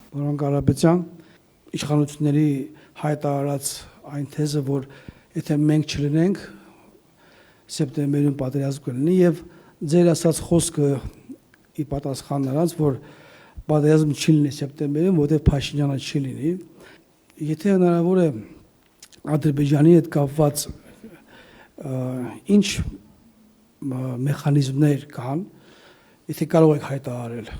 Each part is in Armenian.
Պարոն Կարապետյան, իշխանությունների հայտարարած այն թեզը, որ եթե մենք չլինենք, սեպտեմբերին պատերազմ կլինի, եւ ձեր ասած խոսքը ի պատասխան նրանց, որ պատերազմ չի լինի սեպտեմբերին, որտեղ Փաշինյանը չի լինի, եթե հնարավոր է Ադրբեջանի հետ կապված ինչ մեխանիզմներ կան, եթե կարող եք հայտարարել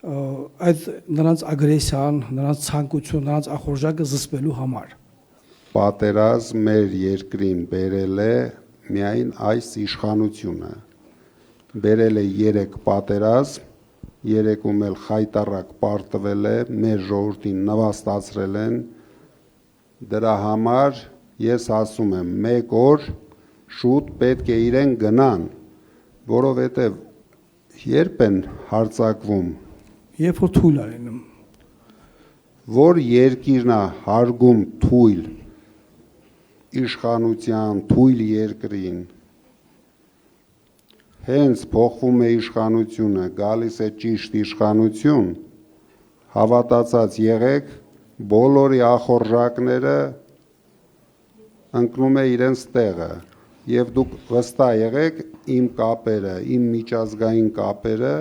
այդ նրանց ագրեսիան, նրանց ցանկություն, նրանց ախորժակը զսպելու համար։ Պատերազմ մեր երկրին բերել է միայն այս իշխանությունը։ Բերել է 3 պատերազմ, 3-ում էլ խայտառակ պարտվել է, մեր ժողովրդին նվաստացրել են։ Դրա համար ես ասում եմ, 1 օր շուտ պետք է իրեն գնան, որովհետև երբ են հարձակվում, երբ որ թույլ արենում, որ երկիրն է հարգում թույլ իշխանության, թույլ երկրին, հենց փոխվում է իշխանությունը, գալիս է ճիշտ իշխանություն, հավատացած եղեք, բոլորի ախորժակները ընկնում է իրենց տեղը, եւ դուք վստահ եղեք, իմ կապերը, իմ միջազգային կապերը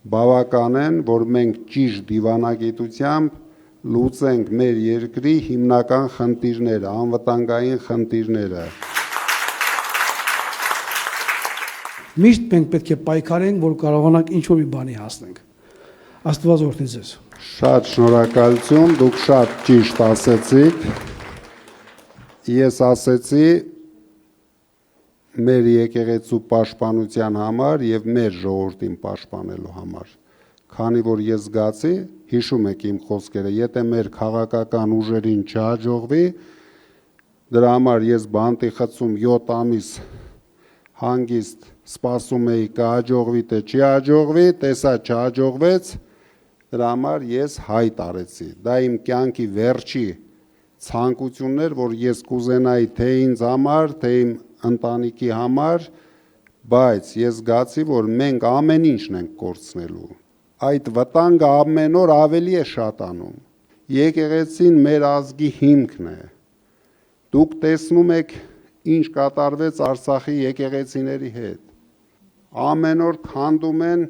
բավական են, որ մենք ճիշտ դիվանագիտությամբ լուծենք մեր երկրի հիմնական խնդիրները, անվտանգային խնդիրները։ Միշտ մենք պետք է պայքարենք, որ կարողանանք ինչ-որ մի բանի հասնենք։ Աստված օրհնի ձեզ։ Շատ շնորհակալություն, դուք շատ ճիշտ ասեցիք։ Ես ասեցի մեր եկեղեցու պաշտպանության համար եւ մեր ժողովրդին պաշտպանելու համար։ Քանի որ ես զգացի, հիշում եք իմ խոսքերը, եթե մեր քաղաքական ուժերին չհաջողվի, դրա համար ես բանտի խցում 7 ամիս հանգիստ սպասում էի կհաջողվի թե չի հաջողվի, տեսա չհաջողվեց, դրա համար ես հայտ արեցի։ Դա իմ կյանքի վերջի ցանկությունն էր, որ ես կուզենայի թե ինձ համար, թե իմ ընտանիքի համար, բայց ես զգացի, որ մենք ամեն ինչն ենք կորցնելու։ Այդ վտանգը ամեն օր ավելի է շատանում։ Եկեղեցին մեր ազգի հիմքն է։ Դուք տեսնում եք, ինչ կատարվեց Արցախի եկեղեցիների հետ։ Ամեն օր քանդում են,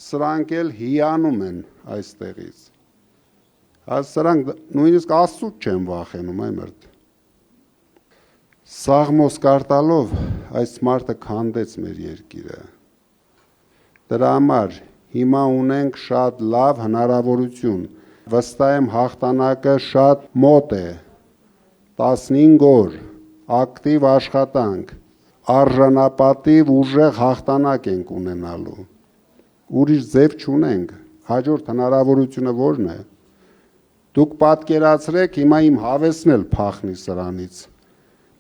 սրանք էլ հիանում են այստեղից։ Սրանք նույնիսկ Աստծուց չեն վախենում, այմերդ։ Սաղմոս կարտալով այս մարդը քանդեց մեր երկիրը։ Դրա համար հիմա ունենք շատ լավ հնարավորություն։ Վստահ եմ հաղթանակը շատ մոտ է։ 15 օր ակտիվ աշխատանք, արժանապատիվ ուժեղ հաղթանակ ենք ունենալու։ Ուրիշ ձև չունենք։ Հաջորդ հնարավորությունը ո՞րն է։ Դուք պատկերացրեք, հիմա իմ հավեսն էլ փախնի սրանից։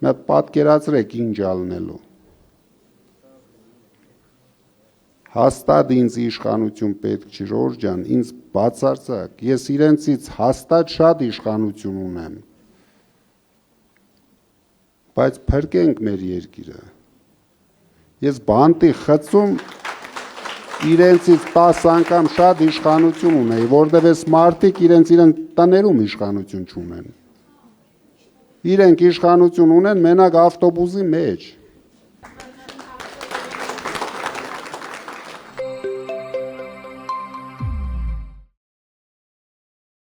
Մի հատ պատկերացրեք ինչ ալնելու։ Հաստատ ինձ իշխանություն պետք չի, Ժորժ ջան, ինձ բացարձակ, ես իրենցից հաստատ շատ իշխանություն ունեմ։ Բայց փրկենք մեր երկիրը։ Ես բանտի խցում իրենցից 10 անգամ շատ իշխանություն ունեի, որտեղ այս մարդիկ իրենց տներում իշխանություն չունեն։ Իրենք իշխանություն ունեն մենակ ավտոբուսի մեջ։